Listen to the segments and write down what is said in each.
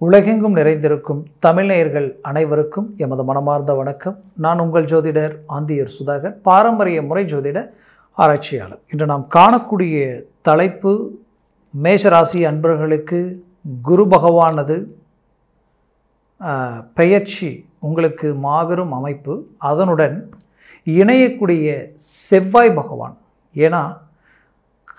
உலகெங்கும் நிறைந்திருக்கும் தமிழ் நேயர்கள் அனைவருக்கும் எமது மனமார்ந்த வணக்கம். நான் உங்கள் ஜோதிடர் ஆந்தியூர் சுதாகர், பாரம்பரிய முறை ஜோதிட ஆராய்ச்சியாளர். இன்று நாம் காணக்கூடிய தலைப்பு, மேஷராசி அன்பர்களுக்கு குரு பகவானது பெயர்ச்சி உங்களுக்கு மாபெரும் அமைப்பு. அதனுடன் இணையக்கூடிய செவ்வாய் பகவான். ஏன்னா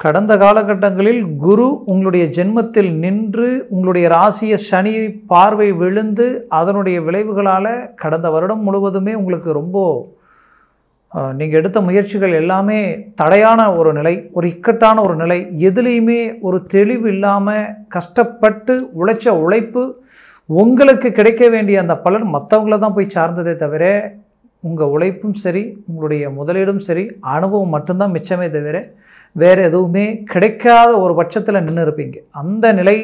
கடந்த காலகட்டங்களில் குரு உங்களுடைய ஜென்மத்தில் நின்று உங்களுடைய ராசியை சனி பார்வை விழுந்து அதனுடைய விளைவுகளால் கடந்த வருடம் முழுவதுமே உங்களுக்கு ரொம்ப நீங்கள் எடுத்த முயற்சிகள் எல்லாமே தடையான ஒரு நிலை, ஒரு இக்கட்டான ஒரு நிலை, எதுலேயுமே ஒரு தெளிவு இல்லாமல் கஷ்டப்பட்டு உழைச்ச உழைப்பு உங்களுக்கு கிடைக்க வேண்டிய அந்த பலன் மற்றவங்கள தான் போய் சார்ந்ததே தவிர உங்கள் உழைப்பும் சரி, உங்களுடைய முதலீடும் சரி, அனுபவம் மட்டும்தான் மிச்சமே தவிர வேறு எதுவுமே கிடைக்காத ஒரு பட்சத்தில் நின்று இருப்பீங்க. அந்த நிலை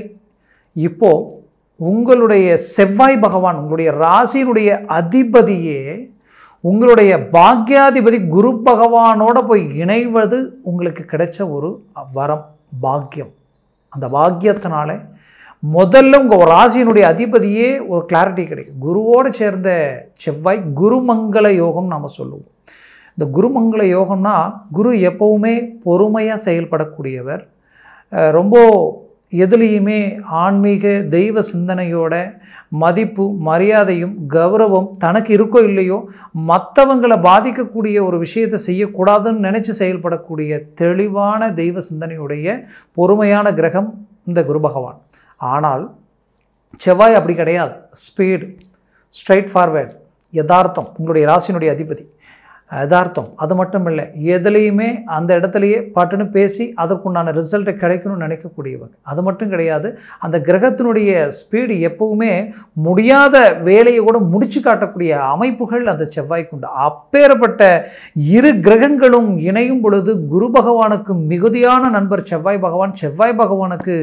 இப்போது உங்களுடைய செவ்வாய் பகவான், உங்களுடைய ராசியினுடைய அதிபதியே உங்களுடைய பாக்யாதிபதி குரு பகவானோட போய் இணைவது உங்களுக்கு கிடைச்ச ஒரு வரம், பாக்கியம். அந்த பாக்கியத்தினால முதல்ல உங்கள் ராசியினுடைய அதிபதியே ஒரு கிளாரிட்டி கிடைக்கும். குருவோடு சேர்ந்த செவ்வாய் குருமங்கள யோகம் நாம் சொல்லுவோம். இந்த குருமங்கள யோகம்னா, குரு எப்போவுமே பொறுமையாக செயல்படக்கூடியவர், ரொம்ப எதுலேயுமே ஆன்மீக தெய்வ சிந்தனையோட மதிப்பு மரியாதையும் கௌரவம் தனக்கு இருக்கோ இல்லையோ மற்றவங்களை பாதிக்கக்கூடிய ஒரு விஷயத்தை செய்யக்கூடாதுன்னு நினச்சி செயல்படக்கூடிய தெளிவான தெய்வ சிந்தனையுடைய பொறுமையான கிரகம் இந்த குரு பகவான். ஆனால் செவ்வாய் அப்படி கிடையாது. ஸ்பீடு, ஸ்ட்ரைட் ஃபார்வேர்ட், யதார்த்தம். உங்களுடைய ராசியினுடைய அதிபதி யதார்த்தம். அது மட்டும் இல்லை, எதுலேயுமே அந்த இடத்துலையே பட்டுன்னு பேசி அதற்குண்டான ரிசல்ட்டை கிடைக்கணும்னு நினைக்கக்கூடியவங்க. அது மட்டும் கிடையாது, அந்த கிரகத்தினுடைய ஸ்பீடு எப்பவுமே முடியாத வேலையை கூட முடிச்சு காட்டக்கூடிய அமைப்புகள் அந்த செவ்வாய்க்குண்டு. அப்பேற்பட்ட இரு கிரகங்களும் இணையும் பொழுது குரு பகவானுக்கு மிகுதியான நண்பர் செவ்வாய் பகவான். செவ்வாய் பகவானுக்கு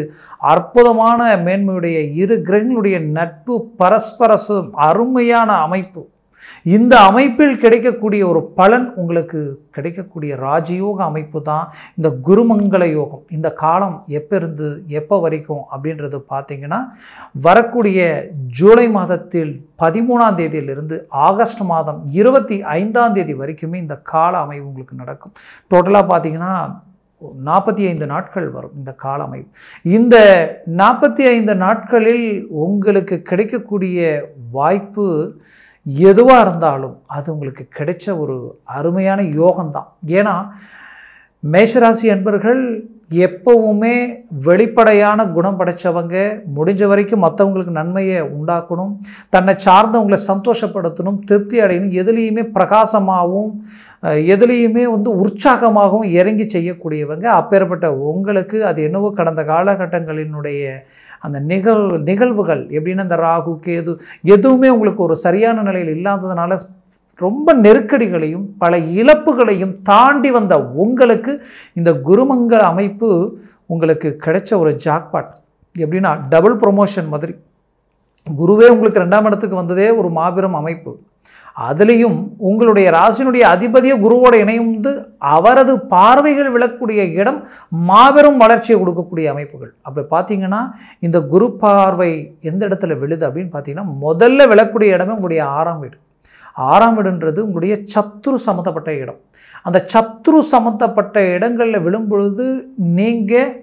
அற்புதமான மேன்மையுடைய இரு கிரகங்களுடைய நட்பு, பரஸ்பரசம், அருமையான அமைப்பு. இந்த அமைப்பில் கிடைக்கக்கூடிய ஒரு பலன் உங்களுக்கு கிடைக்கக்கூடிய ராஜயோக அமைப்பு தான் இந்த குருமங்கள யோகம். இந்த காலம் எப்போ இருந்து எப்போ வரைக்கும் அப்படின்றது பார்த்தீங்கன்னா, வரக்கூடிய ஜூலை மாதத்தில் 13ஆம் தேதியிலிருந்து ஆகஸ்ட் மாதம் 25ஆம் தேதி வரைக்குமே இந்த கால அமைப்பு உங்களுக்கு நடக்கும். டோட்டலாக பார்த்தீங்கன்னா 45 நாட்கள் வரும் இந்த கால அமைப்பு. இந்த 45 நாட்களில் உங்களுக்கு கிடைக்கக்கூடிய வாய்ப்பு எதுவாக இருந்தாலும் அது உங்களுக்கு கிடைச்ச ஒரு அருமையான யோகம்தான். ஏன்னா மேஷராசி அன்பர்கள் எப்பவுமே வெளிப்படையான குணம் படைத்தவங்க. முடிஞ்ச வரைக்கும் மற்றவங்களுக்கு நன்மையை உண்டாக்கணும், தன்னை சார்ந்தவங்களை சந்தோஷப்படுத்தணும், திருப்தி அடையணும், எதுலேயுமே பிரகாசமாகவும் எதுலேயுமே உற்சாகமாகவும் இறங்கி செய்யக்கூடியவங்க. அப்பேற்பட்ட உங்களுக்கு அது என்னவோ கடந்த காலகட்டங்களினுடைய அந்த நிகழ்வுகள் எப்படின்னா, இந்த ராகு கேது எதுவுமே உங்களுக்கு ஒரு சரியான நிலையில் இல்லாததுனால ரொம்ப நெருக்கடிகளையும் பல இழப்புகளையும் தாண்டி வந்த உங்களுக்கு இந்த குருமங்கள அமைப்பு உங்களுக்கு கிடைச்ச ஒரு ஜாக்பாட். எப்படின்னா டபுள் ப்ரொமோஷன் மாதிரி. குருவே உங்களுக்கு 2ஆம் இடத்துக்கு வந்ததே ஒரு மாபெரும் அமைப்பு. அதுலேயும் உங்களுடைய ராசியினுடைய அதிபதியை குருவோட இணையும் அவரது பார்வைகள் விழக்கூடிய இடம் மாபெரும் வளர்ச்சியை கொடுக்கக்கூடிய அமைப்புகள். அப்படி பார்த்தீங்கன்னா இந்த குரு பார்வை எந்த இடத்துல விழுது அப்படின்னு பார்த்தீங்கன்னா, முதல்ல விழக்கூடிய இடமே உங்களுடைய 6ஆம் வீடு. 6ஆம் வீடுன்றது உங்களுடைய சத்ரு சம்மந்தப்பட்ட இடம். அந்த சத்ரு சம்மந்தப்பட்ட இடங்களில் விழும் பொழுது நீங்கள்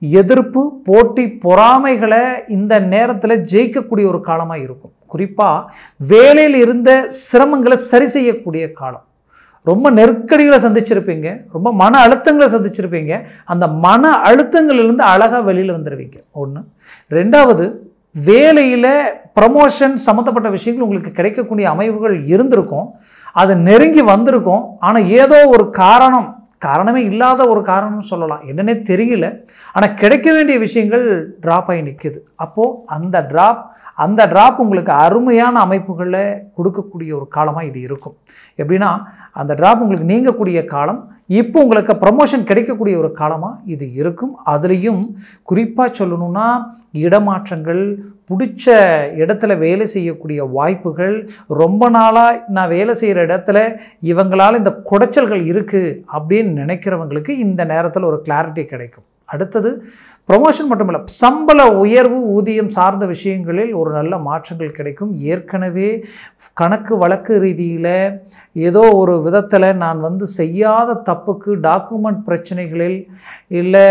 எதிர்ப்பு, போட்டி, பொறாமைகளை இந்த நேரத்தில் ஜெயிக்கக்கூடிய ஒரு காலமாக இருக்கும். குறிப்பாக வேலையில் இருந்த சிரமங்களை சரி செய்யக்கூடிய காலம். ரொம்ப நெருக்கடிகளை சந்திச்சிருப்பீங்க, ரொம்ப மன அழுத்தங்களை சந்திச்சிருப்பீங்க. அந்த மன அழுத்தங்களிலிருந்து அழகாக வெளியில் வந்துடுவீங்க. ஒன்று. ரெண்டாவது, வேலையில் ப்ரமோஷன் சம்மந்தப்பட்ட விஷயங்கள் உங்களுக்கு கிடைக்கக்கூடிய அமைப்புகள் இருந்திருக்கும், அது நெருங்கி வந்திருக்கும். ஆனால் ஏதோ ஒரு காரணமே இல்லாத ஒரு காரணம்னு சொல்லலாம், என்னன்னே தெரியல, ஆனால் கிடைக்க வேண்டிய விஷயங்கள் ட்ராப் ஆகி நிற்குது. அப்போது அந்த ட்ராப் உங்களுக்கு அருமையான அமைப்புகளை கொடுக்கக்கூடிய ஒரு காலமாக இது இருக்கும். எப்படின்னா அந்த ட்ராப் உங்களுக்கு நீங்கக்கூடிய காலம், இப்போ உங்களுக்கு ப்ரமோஷன் கிடைக்கக்கூடிய ஒரு காலமாக இது இருக்கும். அதுலேயும் குறிப்பாக சொல்லணும்னா இடமாற்றங்கள், பிடிச்ச இடத்துல வேலை செய்யக்கூடிய வாய்ப்புகள், ரொம்ப நாளாக நான் வேலை செய்கிற இடத்துல இவங்களால் இந்த குடைச்சல்கள் இருக்குது அப்படின்னு நினைக்கிறவங்களுக்கு இந்த நேரத்தில் ஒரு கிளாரிட்டி கிடைக்கும். அடுத்தது ப்ரொமோஷன் மட்டும் இல்லை, சம்பள உயர்வு, ஊதியம் சார்ந்த விஷயங்களில் ஒரு நல்ல மாற்றங்கள் கிடைக்கும். ஏற்கனவே கணக்கு வழக்கு ரீதியில் ஏதோ ஒரு விதத்தில் நான் செய்யாத தப்புக்கு டாக்குமெண்ட் பிரச்சனைகளில் இல்லை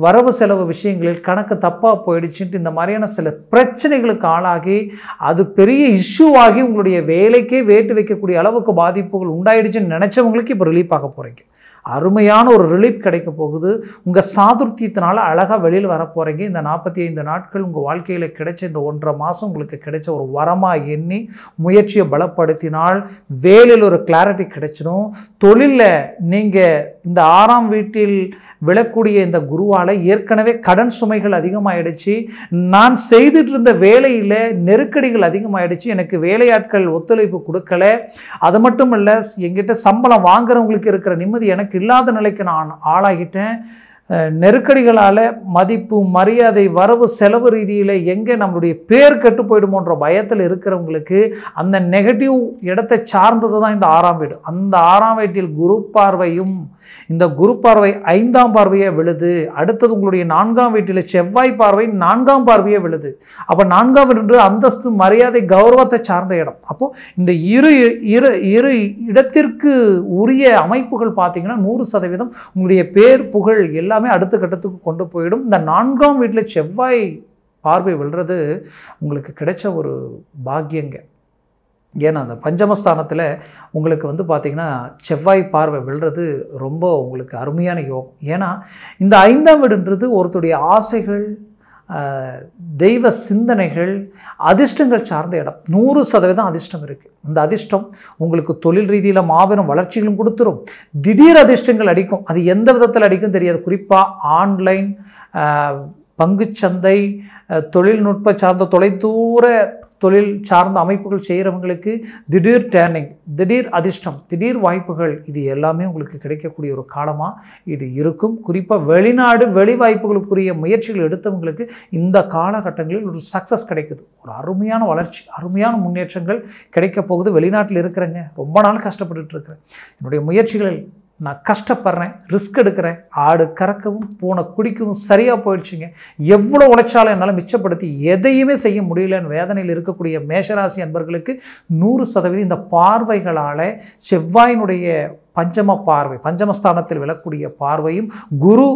வரவு செலவு விஷயங்களில் கணக்கு தப்பாக போயிடுச்சுன்ட்டு இந்த மாதிரியான சில பிரச்சனைகளுக்கு ஆளாகி அது பெரிய இஷ்யூவாகி உங்களுடைய வேலைக்கே வேட்டு வைக்கக்கூடிய அளவுக்கு பாதிப்புகள் உண்டாயிடுச்சுன்னு நினச்சவங்களுக்கு இப்போ ரிலீஃப் ஆக போகிறீங்க. அருமையான ஒரு ரிலீஃப் கிடைக்க போகுது. உங்கள் சாதுர்த்தியத்தினால அழகாக வெளியில் வர போகிறீங்க. இந்த 45 நாட்கள் உங்கள் வாழ்க்கையில் கிடைச்ச இந்த 1.5 மாதம் உங்களுக்கு கிடைச்ச ஒரு வரமாக எண்ணி முயற்சியை பலப்படுத்தினால் வேலையில் ஒரு கிளாரிட்டி கிடைச்சிடும். தொழிலில் நீங்கள் இந்த 6ஆம் வீட்டில் விழக்கூடிய இந்த குருவால் ஏற்கனவே கடன் சுமைகள் அதிகமாகிடுச்சு, நான் செய்துட்டு இருந்த வேலையில் நெருக்கடிகள் அதிகமாகிடுச்சு, எனக்கு வேலையாட்கள் ஒத்துழைப்பு கொடுக்கல, அது மட்டும் இல்லை எங்கிட்ட சம்பளம் வாங்குறவங்களுக்கு இருக்கிற நிம்மதி எனக்கு இல்லாத நிலைக்கு நான் ஆளாகிட்டேன், நெருக்கடிகளால் மதிப்பு மரியாதை வரவு செலவு ரீதியில் எங்கே நம்மளுடைய பேர் கெட்டு போயிடுமோன்ற பயத்தில் இருக்கிறவங்களுக்கு அந்த நெகட்டிவ் இடத்தை சார்ந்தது தான் இந்த 6ஆம் வீடு. அந்த 6ஆம் வீட்டில் குரு பார்வையும், இந்த குரு பார்வை 5ஆம் பார்வையே விழுது. அடுத்தது உங்களுடைய 4ஆம் வீட்டில் செவ்வாய் பார்வை 4ஆம் பார்வையே விழுது. அப்போ 4ஆம் வீடு அந்தஸ்து மரியாதை கௌரவத்தை சார்ந்த இடம். அப்போது இந்த இரு இடத்திற்கு உரிய அமைப்புகள் பார்த்தீங்கன்னா 100% உங்களுடைய பேர் புகழ் எல்லாமே அடுத்த கட்டத்துக்கு கொண்டு போயிடும். இந்த 4ஆம் வீட்டில் செவ்வாய் பார்வை விழுறது உங்களுக்கு கிடைச்ச ஒரு பாக்கியங்க. ஏன்னா அந்த பஞ்சமஸ்தானத்தில் உங்களுக்கு பார்த்தீங்கன்னா செவ்வாய் பார்வை விழுறது ரொம்ப உங்களுக்கு அருமையான யோகம். ஏன்னா இந்த 5ஆம் வீடுன்றது ஒருத்தருடைய ஆசைகள், தெய்வ சிந்தனைகள், அதிர்ஷ்டங்கள் சார்ந்த இடம். 100% அதிர்ஷ்டம் இருக்குது. அந்த அதிர்ஷ்டம் உங்களுக்கு தொழில் ரீதியில் மாபெரும் வளர்ச்சிகளும் கொடுத்துரும். திடீர் அதிர்ஷ்டங்கள் அடிக்கும். அது எந்த விதத்தில் அடிக்கும் தெரியாது. குறிப்பாக ஆன்லைன், பங்குச்சந்தை, தொழில்நுட்ப சார்ந்த தொலைதூர தொழில் சார்ந்த அமைப்புகள் செய்கிறவங்களுக்கு திடீர் டேர்னிங், திடீர் அதிர்ஷ்டம், திடீர் வாய்ப்புகள், இது எல்லாமே உங்களுக்கு கிடைக்கக்கூடிய ஒரு காலமாக இது இருக்கும். குறிப்பாக வெளிநாடு வெளி வாய்ப்புகளுக்குரிய முயற்சிகள் எடுத்தவங்களுக்கு இந்த காலகட்டங்களில் ஒரு சக்ஸஸ் கிடைக்குது. ஒரு அருமையான வளர்ச்சி, அருமையான முன்னேற்றங்கள் கிடைக்க போகுது. வெளிநாட்டில் இருக்கிறேங்க, ரொம்ப நாள் கஷ்டப்பட்டுட்டு இருக்கிறேன், என்னுடைய முயற்சிகளில் நான் கஷ்டப்படுறேன், ரிஸ்க் எடுக்கிறேன், ஆடு கறக்கவும் பூனை குடிக்கவும் சரியாக போயிடுச்சுங்க, எவ்வளோ உழைச்சாலும் என்னால் மிச்சப்படுத்தி எதையுமே செய்ய முடியலன்னு வேதனையில் இருக்கக்கூடிய மேஷராசி அன்பர்களுக்கு 100% இந்த பார்வைகளால் செவ்வாயினுடைய பஞ்சம பார்வை, பஞ்சமஸ்தானத்தில் விழக்கூடிய பார்வையும் குரு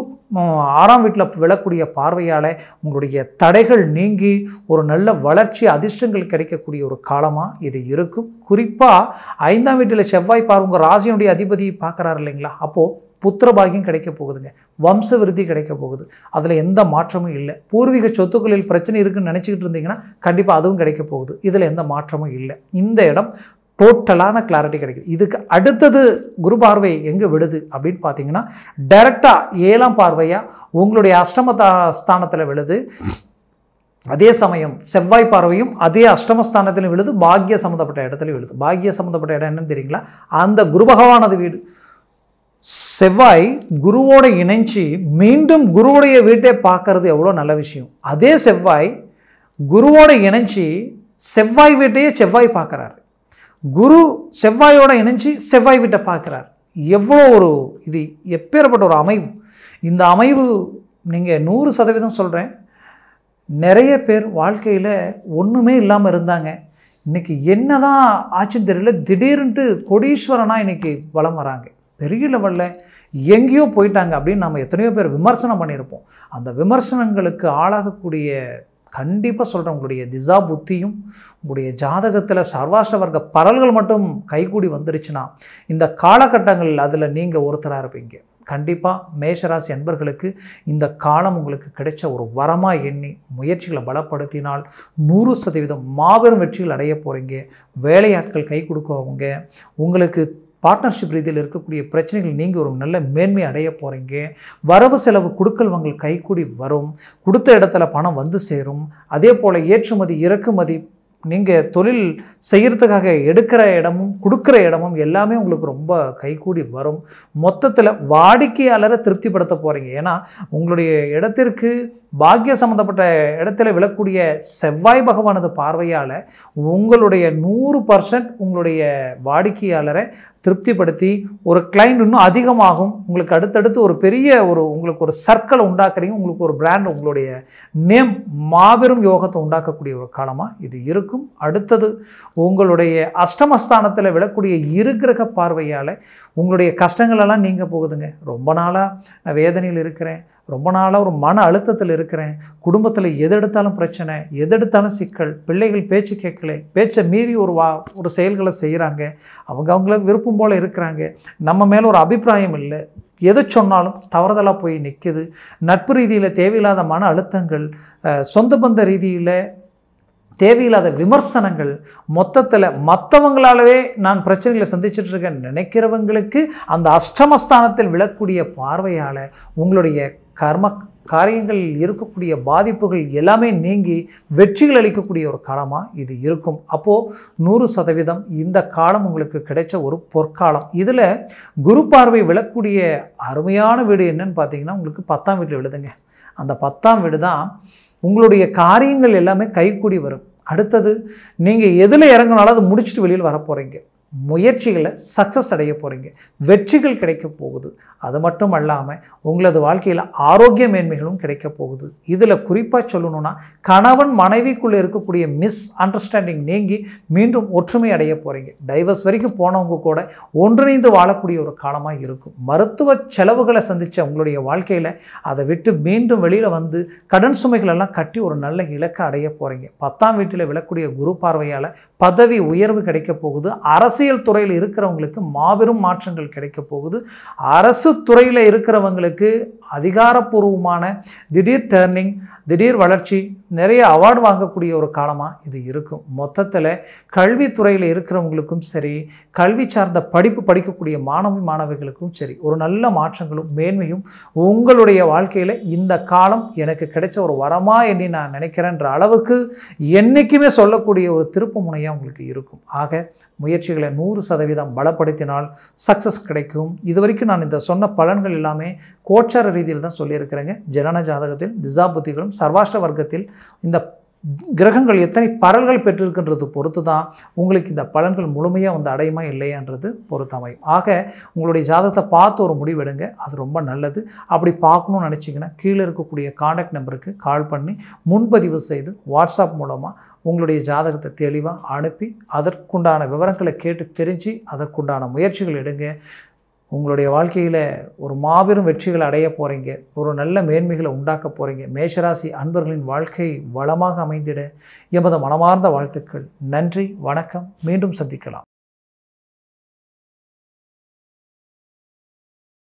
6ஆம் வீட்டில் விழக்கூடிய பார்வையால் உங்களுடைய தடைகள் நீங்கி ஒரு நல்ல வளர்ச்சி அதிர்ஷ்டங்கள் கிடைக்கக்கூடிய ஒரு காலமாக இது இருக்கும். குறிப்பாக 5ஆம் வீட்டில் செவ்வாய் பார்வை உங்கள் ராசியினுடைய அதிபதி பார்க்குறாரு இல்லைங்களா, அப்போது புத்திர பாகியம் கிடைக்க போகுதுங்க, வம்ச விருத்தி கிடைக்க போகுது. அதில் எந்த மாற்றமும் இல்லை. பூர்வீக சொத்துக்களில் பிரச்சனை இருக்குன்னு நினச்சிக்கிட்டு இருந்தீங்கன்னா கண்டிப்பாக அதுவும் கிடைக்க போகுது. இதில் எந்த மாற்றமும் இல்லை. இந்த இடம் டோட்டலான கிளாரிட்டி கிடைக்குது. இதுக்கு அடுத்தது குரு பார்வை எங்கே விடுது அப்படின்னு பார்த்தீங்கன்னா டைரெக்டாக 7ஆம் பார்வையாக உங்களுடைய அஷ்டமஸ்தானத்தில் விழுது. அதே சமயம் செவ்வாய் பார்வையும் அதே அஷ்டமஸ்தானத்தில் விழுது, பாக்கிய சம்மந்தப்பட்ட இடத்துல விழுது. பாக்கிய சம்மந்தப்பட்ட இடம் என்னன்னு தெரியுங்களா, அந்த குரு பகவானது வீடு. செவ்வாய் குருவோட இணைஞ்சி மீண்டும் குருவுடைய வீட்டை பார்க்கறது எவ்வளோ நல்ல விஷயம். அதே செவ்வாய் குருவோட இணைஞ்சி செவ்வாய் வீட்டையே செவ்வாய் பார்க்குறாரு, குரு செவ்வாயோட இணைஞ்சி செவ்வாய் வீட்டை பார்க்குறார். எவ்வளோ ஒரு இது எப்பேற்பட்ட ஒரு அமைவு. இந்த அமைவு நீங்கள் 100% சொல்கிறேன், நிறைய பேர் வாழ்க்கையில் ஒன்றுமே இல்லாமல் இருந்தாங்க, இன்றைக்கி என்ன தான் ஆச்சுன்னு தெரியல, திடீர்னுட்டு கோடீஸ்வரனாக இன்றைக்கி வலம் வராங்க, பெரிய லெவலில் எங்கேயோ போயிட்டாங்க அப்படின்னு நம்ம எத்தனையோ பேர் விமர்சனம் பண்ணியிருப்போம். அந்த விமர்சனங்களுக்கு ஆளாகக்கூடிய கண்டிப்பாக சொல்கிறேன், உங்களுடைய திசா புத்தியும் உங்களுடைய ஜாதகத்தில் சர்வாஷ்ட வர்க்க பரல்கள் மட்டும் கைகூடி வந்துருச்சுன்னா இந்த காலகட்டங்களில் அதில் நீங்கள் ஒருத்தராக இருப்பீங்க. கண்டிப்பாக மேஷராசி அன்பர்களுக்கு இந்த காலம் உங்களுக்கு கிடைச்ச ஒரு வரமாக எண்ணி முயற்சிகளை பலப்படுத்தினால் 100% மாபெரும் வெற்றிகள் அடைய போகிறீங்க. வேலையாட்கள் கை கொடுக்கவங்க, உங்களுக்கு பார்ட்னர்ஷிப் ரீதியில் இருக்கக்கூடிய பிரச்சனைகள் நீங்கள் ஒரு நல்ல மேன்மை அடைய போகிறீங்க. வரவு செலவு கொடுக்கல் வாங்கல் கைக்கூடி வரும், கொடுத்த இடத்துல பணம் வந்து சேரும். அதே போல் ஏற்றுமதி இறக்குமதி, நீங்கள் தொழில் செய்கிறதுக்காக எடுக்கிற இடமும் கொடுக்குற இடமும் எல்லாமே உங்களுக்கு ரொம்ப கைக்கூடி வரும். மொத்தத்தில் வாடிக்கையாளரை திருப்திப்படுத்த போகிறீங்க. ஏன்னா உங்களுடைய இடத்திற்கு பாக்கிய சம்பந்தப்பட்ட இடத்துல விழக்கூடிய செவ்வாய் பகவானது பார்வையால் உங்களுடைய 100% உங்களுடைய வாடிக்கையாளரை திருப்திப்படுத்தி ஒரு கிளைண்ட் இன்னும் அதிகமாகும். உங்களுக்கு அடுத்தடுத்து ஒரு பெரிய உங்களுக்கு ஒரு சர்க்கிளை உண்டாக்குறீங்க. உங்களுக்கு ஒரு பிராண்ட், உங்களுடைய நேம் மாபெரும் யோகத்தை உண்டாக்கக்கூடிய ஒரு காலமாக இது இருக்கும். அடுத்தது உங்களுடைய அஷ்டமஸ்தானத்தில் விழக்கூடிய இருகிரக பார்வையால் உங்களுடைய கஷ்டங்களெல்லாம் நீங்க போகுதுங்க. ரொம்ப நாளாக நான் வேதனையில் இருக்கிறேன், ரொம்ப நாளாக ஒரு மன அழுத்தத்தில் இருக்கிறேன், குடும்பத்தில் எது எடுத்தாலும் பிரச்சனை, எது எடுத்தாலும் சிக்கல், பிள்ளைகள் பேச்சு கேட்கல, பேச்சை மீறி ஒரு செயல்களை செய்கிறாங்க, அவங்கள விருப்பம் போல் இருக்கிறாங்க, நம்ம மேலே ஒரு அபிப்பிராயம் இல்லை, எதை சொன்னாலும் தவறுதலாக போய் நிற்கிது, நட்பு ரீதியில் தேவையில்லாத மன அழுத்தங்கள், சொந்த பந்த ரீதியில் தேவையில்லாத விமர்சனங்கள், மொத்தத்தில் மற்றவங்களாலவே நான் பிரச்சனைகளை சந்திச்சுட்டு இருக்கேன் நினைக்கிறவங்களுக்கு அந்த அஷ்டமஸ்தானத்தில் விழக்கூடிய பார்வையால் உங்களுடைய காரியங்களில் இருக்கக்கூடிய பாதிப்புகள் எல்லாமே நீங்கி வெற்றிகள் அளிக்கக்கூடிய ஒரு காலமாக இது இருக்கும். அப்போது 100% இந்த காலம் உங்களுக்கு கிடைச்ச ஒரு பொற்காலம். இதில் குரு பார்வை விழக்கூடிய அருமையான வீடு என்னன்னு பார்த்தீங்கன்னா உங்களுக்கு 10ஆம் வீட்டில் விழுதுங்க. அந்த 10ஆம் வீடு தான் உங்களுடைய காரியங்கள் எல்லாமே கைக்கூடி வரும். அடுத்தது நீங்கள் எதில் இறங்கினாலும் அதை முடிச்சுட்டு வெளியில் வர போகிறீங்க, முயற்சிகளை சக்ஸஸ் அடைய போகிறீங்க, வெற்றிகள் கிடைக்க போகுது. அது மட்டும் அல்லாமல் உங்களது வாழ்க்கையில் ஆரோக்கிய மேன்மைகளும் கிடைக்க போகுது. இதில் குறிப்பாக சொல்லணும்னா கணவன் மனைவிக்குள்ளே இருக்கக்கூடிய மிஸ் அண்டர்ஸ்டாண்டிங் நீங்கி மீண்டும் ஒற்றுமை அடைய போகிறீங்க. டைவர்ஸ் வரைக்கும் போனவங்க கூட ஒன்றிணைந்து வாழக்கூடிய ஒரு காலமாக இருக்கும். மருத்துவ செலவுகளை சந்தித்த உங்களுடைய வாழ்க்கையில் அதை விட்டு மீண்டும் வெளியில் வந்து கடன் சுமைகளெல்லாம் கட்டி ஒரு நல்ல இலக்கை அடைய போகிறீங்க. 10ஆம் வீட்டில் விழக்கூடிய குரு பார்வையால் பதவி உயர்வு கிடைக்க போகுது. அரசியல் துறையில் இருக்கிறவங்களுக்கு மாபெரும் மாற்றங்கள் கிடைக்க போகுது. அரசு துறையில் இருக்கிறவங்களுக்கு அதிகாரப்பூர்வமான திடீர் டர்னிங், திடீர் வளர்ச்சி, நிறைய அவார்டு வாங்கக்கூடிய ஒரு காலமாக இது இருக்கும். மொத்தத்தில் கல்வித்துறையில் இருக்கிறவங்களுக்கும் சரி, கல்வி சார்ந்த படிப்பு படிக்கக்கூடிய மாணவிகளுக்கும் சரி, ஒரு நல்ல மாற்றங்களும் மேன்மையும் உங்களுடைய வாழ்க்கையில் இந்த காலம் எனக்கு கிடைச்ச ஒரு வரமா எண்ணி நான் நினைக்கிறேன்ற அளவுக்கு என்றைக்குமே சொல்லக்கூடிய ஒரு திருப்பு முனையாக உங்களுக்கு இருக்கும். ஆக முயற்சிகளை 100% பலப்படுத்தினால் சக்ஸஸ் கிடைக்கும். இது வரைக்கும் நான் இந்த சொன்ன பலன்கள் எல்லாமே கோச்சார ரீதியில் தான் சொல்லியிருக்கிறேங்க. ஜனன ஜாதகத்தில் திசா புத்திகளும் சர்வாஷ்ட வர்க்கத்தில் இந்த கிரகங்கள் எத்தனை பலன்கள் பெற்றிருக்கின்றது பொறுத்து தான் உங்களுக்கு இந்த பலன்கள் முழுமையாக வந்து அடையுமா இல்லையான்றது பொறுத்தமையும். ஆக உங்களுடைய ஜாதகத்தை பார்த்து ஒரு முடிவெடுங்க, அது ரொம்ப நல்லது. அப்படி பார்க்கணும்னு நினச்சிங்கன்னா கீழே இருக்கக்கூடிய கான்டாக்ட் நம்பருக்கு கால் பண்ணி முன்பதிவு செய்து வாட்ஸ்அப் மூலமாக உங்களுடைய ஜாதகத்தை தெளிவாக அனுப்பி அதற்குண்டான விவரங்களை கேட்டு தெரிஞ்சு அதற்குண்டான முயற்சிகள் எடுங்க. உங்களுடைய வாழ்க்கையில் ஒரு மாபெரும் வெற்றிகளை அடைய போகிறீங்க, ஒரு நல்ல மேன்மைகளை உண்டாக்க போகிறீங்க. மேஷராசி அன்பர்களின் வாழ்க்கை வளமாக அமைந்திட எமது மனமார்ந்த வாழ்த்துக்கள். நன்றி, வணக்கம். மீண்டும் சந்திக்கலாம்.